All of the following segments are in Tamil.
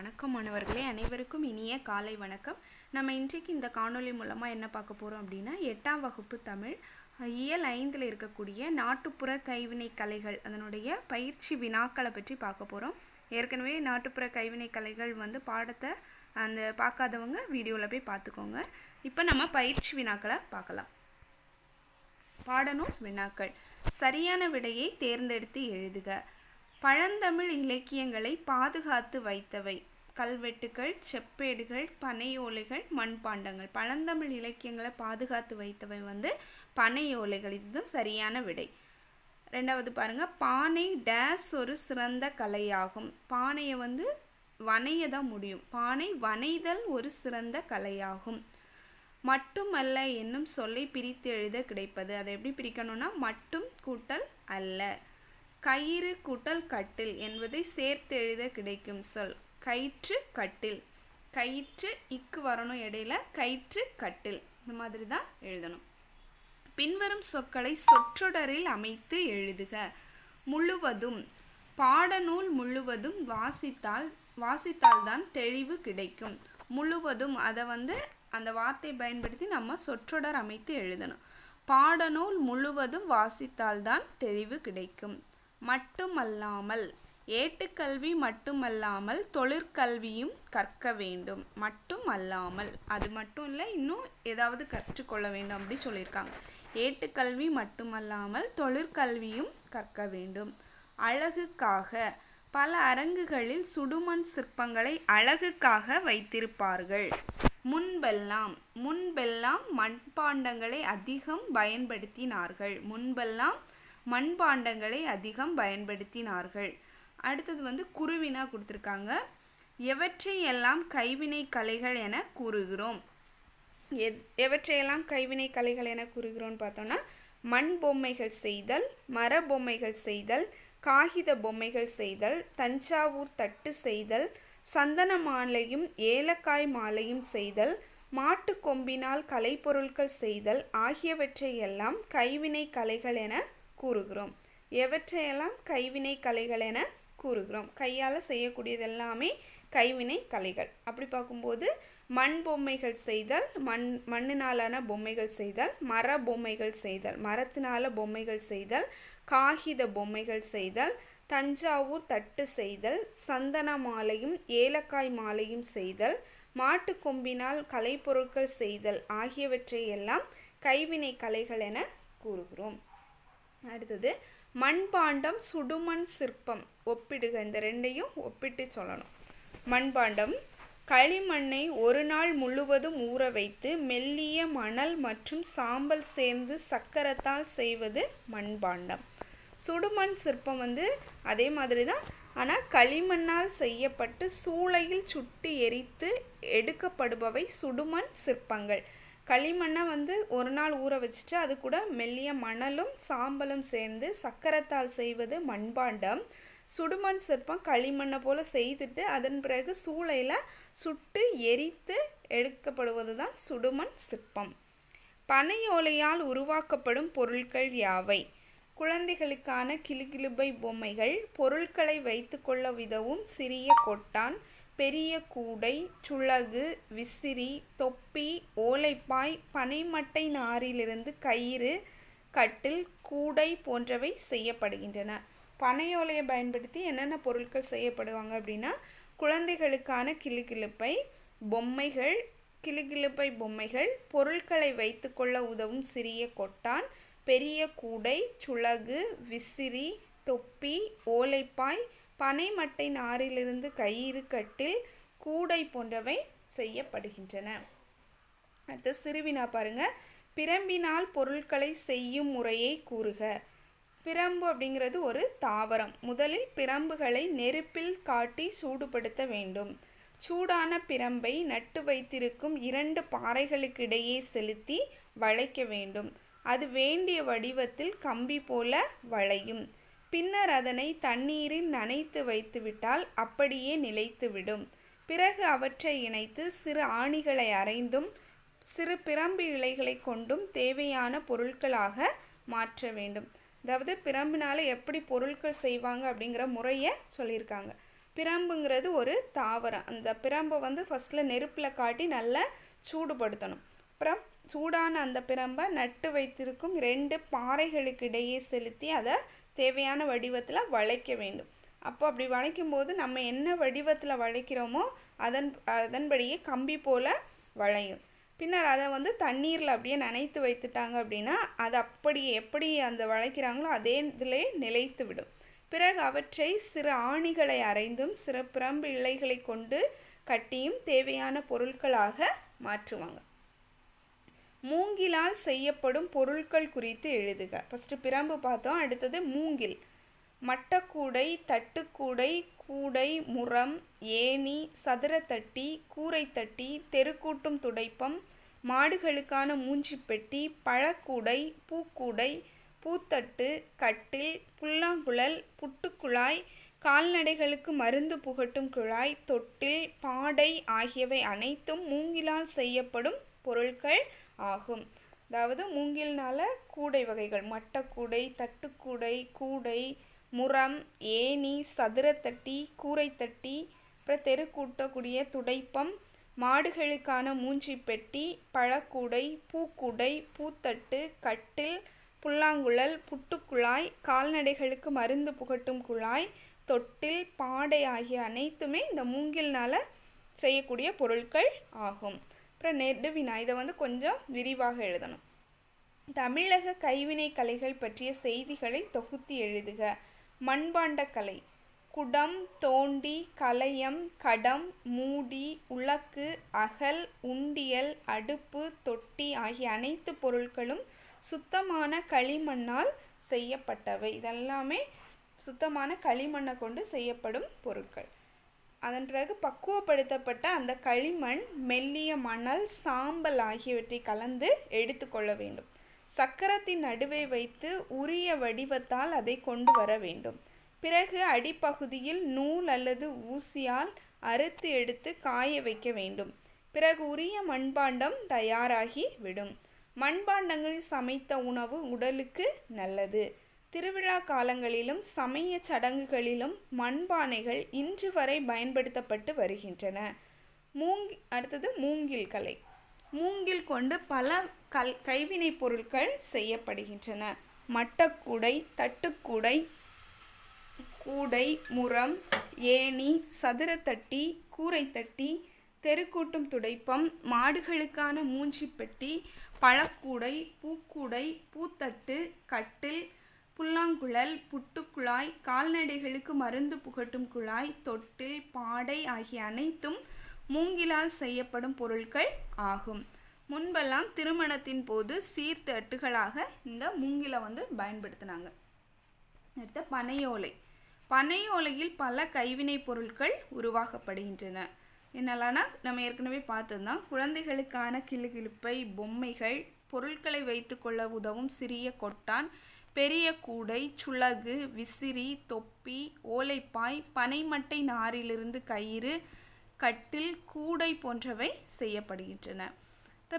வணக்கம் மாணவர்களே, அனைவருக்கும் இனிய காலை வணக்கம். நம்ம இன்றைக்கு இந்த காணொளி மூலமாக என்ன பார்க்க போகிறோம் அப்படின்னா, 8ஆம் வகுப்பு தமிழ் இயல் 5ல் இருக்கக்கூடிய நாட்டுப்புற கைவினை கலைகள் அதனுடைய பயிற்சி வினாக்களை பற்றி பார்க்க போகிறோம். ஏற்கனவே நாட்டுப்புற கைவினை கலைகள் பாடத்தை பார்க்காதவங்க வீடியோவில் போய் பார்த்துக்கோங்க. இப்போ நம்ம பயிற்சி வினாக்களை பார்க்கலாம். பாடநூல் வினாக்கள். சரியான விடையை தேர்ந்தெடுத்து எழுதுக. பழந்தமிழ் இலக்கியங்களை பாதுகாத்து வைத்தவை. கல்வெட்டுகள், செப்பேடுகள், பனையோலைகள், மண்பாண்டங்கள். பழந்தமிழ் இலக்கியங்களை பாதுகாத்து வைத்தவை பனையோலைகள். இதுதான் சரியான விடை. ரெண்டாவது பாருங்க, பானை டேஸ் ஒரு சிறந்த கலையாகும். பானையை வனைய தான் முடியும். பானை வனைதல் ஒரு சிறந்த கலையாகும். மட்டுமல்ல என்னும் சொல்லை பிரித்து எழுத கிடைப்பது. அதை எப்படி பிரிக்கணும்னா, மட்டும் கூட்டல் அல்ல. கயிறு கூட்டல் கட்டில் என்பதை சேர்த்து எழுத கிடைக்கும் சொல் கயிற்று கட்டில். கயிற்று இக்கு வரணும் இடையில, கயிற்று கட்டில். இந்த மாதிரி தான் எழுதணும். பின்வரும் சொற்களை சொற்றொடரில் அமைத்து எழுதுக. முழுவதும். பாடநூல் முழுவதும் வாசித்தால்தான் தெளிவு கிடைக்கும். முழுவதும் அதை அந்த வார்த்தையை பயன்படுத்தி நம்ம சொற்றொடர் அமைத்து எழுதணும். பாடநூல் முழுவதும் வாசித்தால்தான் தெளிவு கிடைக்கும். மட்டுமல்லாமல். ஏட்டுக்கல்வி மட்டுமல்லாமல் தொழிற்கல்வியும் கற்க வேண்டும். மட்டும் அல்லாமல், அது மட்டும் இல்லை, இன்னும் ஏதாவது கற்றுக்கொள்ள வேண்டும் அப்படி சொல்லியிருக்காங்க. ஏட்டுக்கல்வி மட்டுமல்லாமல் தொழிற்கல்வியும் கற்க வேண்டும். அழகுக்காக. பல அரங்குகளில் சுடுமண் சிற்பங்களை அழகுக்காக வைத்திருப்பார்கள். முன்பெல்லாம் மண்பாண்டங்களை அதிகம் பயன்படுத்தினார்கள். முன்பெல்லாம் மண்பாண்டங்களை அதிகம் பயன்படுத்தினார்கள். அடுத்தது குருவினா கொடுத்துருக்காங்க. எவற்றையெல்லாம் கைவினை கலைகள் என கூறுகிறோம். எவற்றையெல்லாம் கைவினை கலைகள் என கூறுகிறோம்னு பார்த்தோம்னா, மண் பொம்மைகள் செய்தல், மர பொம்மைகள் செய்தல், காகித பொம்மைகள் செய்தல், தஞ்சாவூர் தட்டு செய்தல், சந்தன மாலையும் ஏலக்காய் மாலையும் செய்தல், மாட்டு கொம்பினால் கலைப்பொருட்கள் செய்தல் ஆகியவற்றையெல்லாம் கைவினை கலைகள் என கூறுகிறோம். எவற்றையெல்லாம் கைவினை கலைகள் என கூறுகிறோம். கையால் செய்யக்கூடியது எல்லாமே கைவினை கலைகள். அப்படி பார்க்கும்போது மண் பொம்மைகள் செய்தல், மண்ணினாலான பொம்மைகள் செய்தல், மர பொம்மைகள் செய்தல், மரத்தினால பொம்மைகள் செய்தல், காகித பொம்மைகள் செய்தல், தஞ்சாவூர் தட்டு செய்தல், சந்தன மாலையும் ஏலக்காய் மாலையும் செய்தல், மாட்டு கொம்பினால் கலைப்பொருட்கள் செய்தல் ஆகியவற்றையெல்லாம் கைவினை கலைகள் என கூறுகிறோம். அடுத்தது மண்பாண்டம், சுடுமண் சிற்பம். ஒப்பிடுக. இந்த ரெண்டையும் ஒப்பிட்டு சொல்லணும். மண்பாண்டம். களிமண்ணை ஒரு நாள் முழுவதும் ஊற வைத்து மெல்லிய மணல் மற்றும் சாம்பல் சேர்ந்து சக்கரத்தால் செய்வது மண்பாண்டம். சுடுமண் சிற்பம் அதே மாதிரி தான், ஆனால் களிமண்ணால் செய்யப்பட்டு சூளையில் சுட்டு எரித்து எடுக்கப்படுபவை சுடுமண் சிற்பங்கள். களிமண்ணை ஒரு நாள் ஊற வச்சுட்டு அது கூட மெல்லிய மணலும் சாம்பலும் சேர்ந்து சக்கரத்தால் செய்வது மண்பாண்டம். சுடுமண் சிற்பம் களிமண்ணை போல் செய்துட்டு அதன் பிறகு சூளையில் சுட்டு எரித்து எடுக்கப்படுவது தான் சுடுமண் சிற்பம். பனையோலையால் உருவாக்கப்படும் பொருட்கள் யாவை? குழந்தைகளுக்கான கிளுகிளுப்பை பொம்மைகள், பொருட்களை வைத்து கொள்ள உதவும் சிறிய கொட்டான், பெரிய கூடை, சுளகு, விசிறி, தொப்பி, ஓலைப்பாய், பனைமட்டை நாரிலிருந்து கயிறு, கட்டில், கூடை போன்றவை செய்யப்படுகின்றன. பனையோலையை பயன்படுத்தி என்னென்ன பொருட்கள் செய்யப்படுவாங்க அப்படின்னா, குழந்தைகளுக்கான கிளுகிளுப்பை பொம்மைகள், பொருட்களை வைத்து கொள்ள உதவும் சிறிய கொட்டான், பெரிய கூடை, சுளகு, விசிறி, தொப்பி, ஓலைப்பாய், பனைமட்டை நாரிலிருந்து கயிறு, கட்டில், கூடை போன்றவை செய்யப்படுகின்றன. அடுத்து சிறுவினா பாருங்க. பிரம்பினால் பொருட்களை செய்யும் முறையை கூறுக. பிரம்பு அப்படிங்கிறது ஒரு தாவரம். முதலில் பிரம்புகளை நெருப்பில் காட்டி சூடுபடுத்த வேண்டும். சூடான பிரம்பை நட்டு வைத்திருக்கும் 2 பாறைகளுக்கிடையே செலுத்தி வளைக்க வேண்டும். அது வேண்டிய வடிவத்தில் கம்பி போல வளையும். பின்னர் அதனை தண்ணீரில் நனைத்து வைத்துவிட்டால் அப்படியே நிலைத்துவிடும். பிறகு அவற்றை இணைத்து சிறு ஆணிகளை அரைந்தும் சிறு பிரம்பு இலைகளை கொண்டும் தேவையான பொருட்களாக மாற்ற வேண்டும். அதாவது பிரம்பினால் எப்படி பொருட்கள் செய்வாங்க அப்படிங்கிற முறையை சொல்லியிருக்காங்க. பிரம்புங்கிறது ஒரு தாவரம். அந்த பிரம்பை வந்து ஃபஸ்ட்டில் நெருப்பில் காட்டி நல்லா சூடுபடுத்தணும். அப்புறம் சூடான அந்த பிரம்பை நட்டு வைத்திருக்கும் 2 பாறைகளுக்கு இடையே செலுத்தி அதை தேவையான வடிவத்தில் வளைக்க வேண்டும். அப்போ அப்படி வளைக்கும்போது நம்ம என்ன வடிவத்தில் வளைக்கிறோமோ அதன்படியே கம்பி போல் வளையும். பின்னர் அதை வந்து தண்ணீரில் அப்படியே நனைத்து வைத்துட்டாங்க அப்படின்னா அது அப்படியே எப்படி அந்த வளைக்கிறாங்களோ அதே இதிலே நிலைத்து விடும். பிறகு அவற்றை சிறு ஆணிகளை அரைந்தும் சிறு பிரம்பு இலைகளை கொண்டு கட்டியும் தேவையான பொருட்களாக மாற்றுவாங்க. மூங்கிலால் செய்யப்படும் பொருட்கள் குறித்து எழுதுக. ஃபஸ்ட்டு பிரம்பு பார்த்தோம், அடுத்தது மூங்கில். மட்டக்கூடை, தட்டுக்கூடை, கூடை, முறம், ஏணி, சதுரத்தட்டி, கூரைத்தட்டி, தெருக்கூட்டும் துடைப்பம், மாடுகளுக்கான மூஞ்சிப்பெட்டி, பழக்கூடை, பூக்கூடை, பூத்தட்டு, கட்டில், புல்லாங்குழல், புட்டுக்குழாய், கால்நடைகளுக்கு மருந்து புகட்டும் குழாய், தொட்டில், பாடை ஆகியவை அனைத்தும் மூங்கிலால் செய்யப்படும் பொருட்கள் ஆகும். அதாவது மூங்கில்னால கூடை வகைகள் மட்டக்கூடை, தட்டுக்கூடை, கூடை, முறம், ஏணி, சதுரத்தட்டி, கூரைத்தட்டி, அப்புறம் தெருக்கூட்டக்கூடிய துடைப்பம், மாடுகளுக்கான மூஞ்சிப்பெட்டி, பழக்கூடை, பூக்கூடை, பூத்தட்டு, கட்டில், புல்லாங்குழல், புட்டுக்குழாய், கால்நடைகளுக்கு மருந்து புகட்டும் குழாய், தொட்டில், பாடை ஆகிய அனைத்துமே இந்த மூங்கில்னால் செய்யக்கூடிய பொருட்கள் ஆகும். அப்புறம் நெடுவினா இதை வந்து கொஞ்சம் விரிவாக எழுதணும். தமிழக கைவினை கலைகள் பற்றிய செய்திகளை தொகுத்து எழுதுக. மண்பாண்ட கலை. குடம், தோண்டி, கலயம், கடம், மூடி, உலக்கு, அகல், உண்டியல், அடுப்பு, தொட்டி ஆகிய அனைத்து பொருட்களும் சுத்தமான களிமண்ணால் செய்யப்பட்டவை. இதெல்லாமே சுத்தமான களிமண்ணை கொண்டு செய்யப்படும் பொருட்கள். அதன் பிறகு பக்குவப்படுத்தப்பட்ட அந்த களிமண் மெல்லிய மணல், சாம்பல் ஆகியவற்றை கலந்து எடுத்துக்கொள்ள வேண்டும். சக்கரத்தின் நடுவே வைத்து உரிய வடிவத்தால் அதை கொண்டு வர வேண்டும். பிறகு அடிப்பகுதியில் நூல் அல்லது ஊசியால் அறுத்து எடுத்து காய வைக்க வேண்டும். பிறகு உரிய மண்பாண்டம் தயாராகி விடும். மண்பாண்டங்களில் சமைத்த உணவு உடலுக்கு நல்லது. திருவிழா காலங்களிலும் சமய சடங்குகளிலும் மண்பானைகள் இன்று வரை பயன்படுத்தப்பட்டு வருகின்றன. அடுத்தது மூங்கில் கலை. மூங்கில் கொண்டு பல கைவினை பொருட்கள் செய்யப்படுகின்றன. மட்டக்கூடை, தட்டுக்கூடை, கூடை, முறம், ஏணி, சதுரத்தட்டி, கூரைத்தட்டி, தெருக்கூட்டும் துடைப்பம், மாடுகளுக்கான மூஞ்சிப்பெட்டி, பழக்கூடை, பூக்கூடை, பூத்தட்டு, கட்டில், புல்லாங்குழல், புட்டுக்குழாய், கால்நடைகளுக்கு மருந்து புகட்டும் குழாய், தொட்டில், பாடை ஆகிய அனைத்தும் மூங்கிலால் செய்யப்படும் பொருட்கள் ஆகும். முன்பெல்லாம் திருமணத்தின் போது சீர்தட்டுகளாக இந்த மூங்கிலை வந்து பயன்படுத்தினாங்க. அடுத்த பனையோலை. பனையோலையில் பல கைவினை பொருட்கள் உருவாக்கப்படுகின்றன. என்னெல்லாம்னா நம்ம ஏற்கனவே பார்த்ததுதான். குழந்தைகளுக்கான கிளுகிழுப்பை, பொம்மைகள், பொருட்களை வைத்து கொள்ள உதவும் சிறிய கொட்டான், பெரிய கூடை, சுளகு, விசிறி, தொப்பி, ஓலைப்பாய், பனைமட்டை நாரிலிருந்து கயிறு, கட்டில், கூடை போன்றவை செய்யப்படுகின்றன.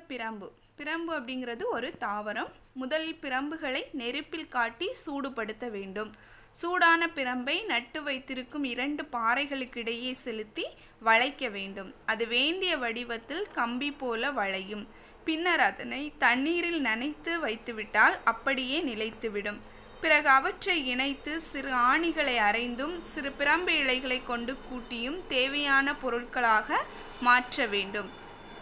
பிரம்பு. பிரம்பு அப்படிங்கிறது ஒரு தாவரம். முதலில் பிரம்புகளை நெருப்பில் காட்டி சூடுபடுத்த வேண்டும். சூடான பிரம்பை நட்டு வைத்திருக்கும் 2 பாறைகளுக்கு இடையே செலுத்தி வளைக்க வேண்டும். அது வேண்டிய வடிவத்தில் கம்பி போல வளையும். பின்னர் அதனை தண்ணீரில் நனைத்து வைத்துவிட்டால் அப்படியே நிலைத்துவிடும். பிறகு அவற்றை இணைத்து சிறு ஆணிகளை அரைந்தும் சிறு பிரம்பு இலைகளை கொண்டு கூட்டியும் தேவையான பொருட்களாக மாற்ற வேண்டும்.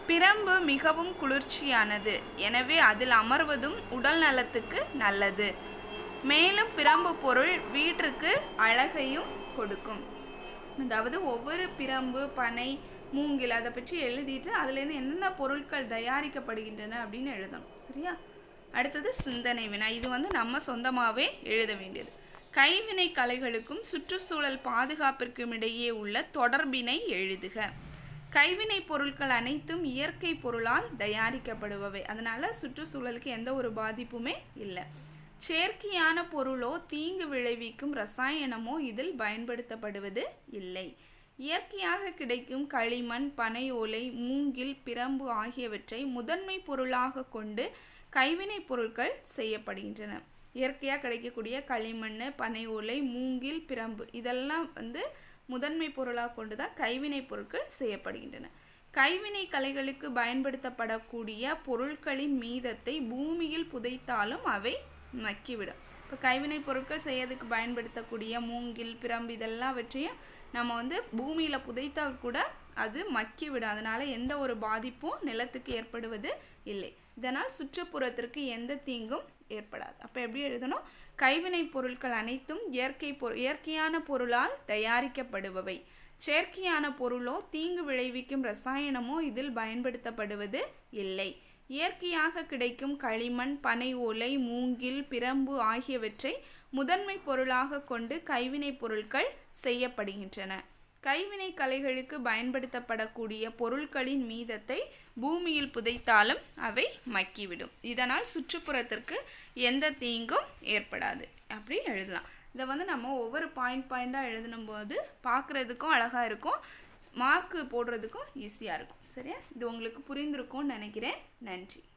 பிரம்பு மிகவும் குளிர்ச்சியானது, எனவே அதில் அமர்வதும் உடல் நலத்துக்கு நல்லது. மேலும் பிரம்பு பொருள் வீட்டிற்கு அழகையும் கொடுக்கும். அதாவது ஒவ்வொரு பிரம்பு, பனை, மூங்கில் அதை பற்றி எழுதிட்டு அதுலேருந்து என்னென்ன பொருட்கள் தயாரிக்கப்படுகின்றன அப்படின்னு எழுதணும். சரியா? அடுத்தது சிந்தனை வினா. இது வந்து நம்ம சொந்தமாகவே எழுத வேண்டியது. கைவினை கலைகளுக்கும் சுற்றுச்சூழல் பாதுகாப்பிற்கும் இடையே உள்ள தொடர்பினை எழுதுக. கைவினை பொருட்கள் அனைத்தும் இயற்கை பொருளால் தயாரிக்கப்படுபவை, அதனால சுற்றுச்சூழலுக்கு எந்த ஒரு பாதிப்புமே இல்லை. செயற்கையான பொருளோ தீங்கு விளைவிக்கும் ரசாயனமோ இதில் பயன்படுத்தப்படுவது இல்லை. இயற்கையாக கிடைக்கும் களிமண், பனை ஓலை, மூங்கில், பிரம்பு ஆகியவற்றை முதன்மை பொருளாக கொண்டு கைவினை பொருட்கள் செய்யப்படுகின்றன. இயற்கையாக கிடைக்கக்கூடிய களிமண், பனை ஓலை, மூங்கில், பிரம்பு இதெல்லாம் வந்து முதன்மை பொருளாக கொண்டு தான் கைவினைப் பொருட்கள் செய்யப்படுகின்றன. கைவினை கலைகளுக்கு பயன்படுத்தப்படக்கூடிய பொருட்களின் மீதத்தை பூமியில் புதைத்தாலும் அவை மக்கிவிடும். இப்போ கைவினைப் பொருட்கள் செய்யறதுக்கு பயன்படுத்தக்கூடிய மூங்கில், பிரம்பு இதெல்லாவற்றையும் நம்ம பூமியில் புதைத்தால் கூட அது மக்கிவிடும். அதனால் எந்த ஒரு பாதிப்பும் நிலத்துக்கு ஏற்படுவது இல்லை. இதனால் சுற்றுப்புறத்திற்கு எந்த தீங்கும் ஏற்படாது. அப்போ எப்படி எழுதணும்? கைவினைப் பொருட்கள் அனைத்தும் இயற்கையான பொருளால் தயாரிக்கப்படுபவை. செயற்கையான பொருளோ தீங்கு விளைவிக்கும் ரசாயனமோ இதில் பயன்படுத்தப்படுவது இல்லை. இயற்கையாக கிடைக்கும் களிமண், பனை ஓலை, மூங்கில், பிரம்பு ஆகியவற்றை முதன்மை பொருளாக கொண்டு கைவினைப் பொருட்கள் செய்யப்படுகின்றன. கைவினை கலைகளுக்கு பயன்படுத்தப்படக்கூடிய பொருட்களின் மீதத்தை பூமியில் புதைத்தாலும் அவை மக்கிவிடும். இதனால் சுற்றுப்புறத்திற்கு எந்த தீங்கும் ஏற்படாது. அப்படி எழுதலாம். இதை நம்ம ஒவ்வொரு பாயிண்டாக எழுதணும் போது பார்க்குறதுக்கும் அழகாக இருக்கும், மார்க்கு போடுறதுக்கும் ஈஸியாக இருக்கும். சரியா? இது உங்களுக்கு புரிந்திருக்கும்னு நினைக்கிறேன். நன்றி.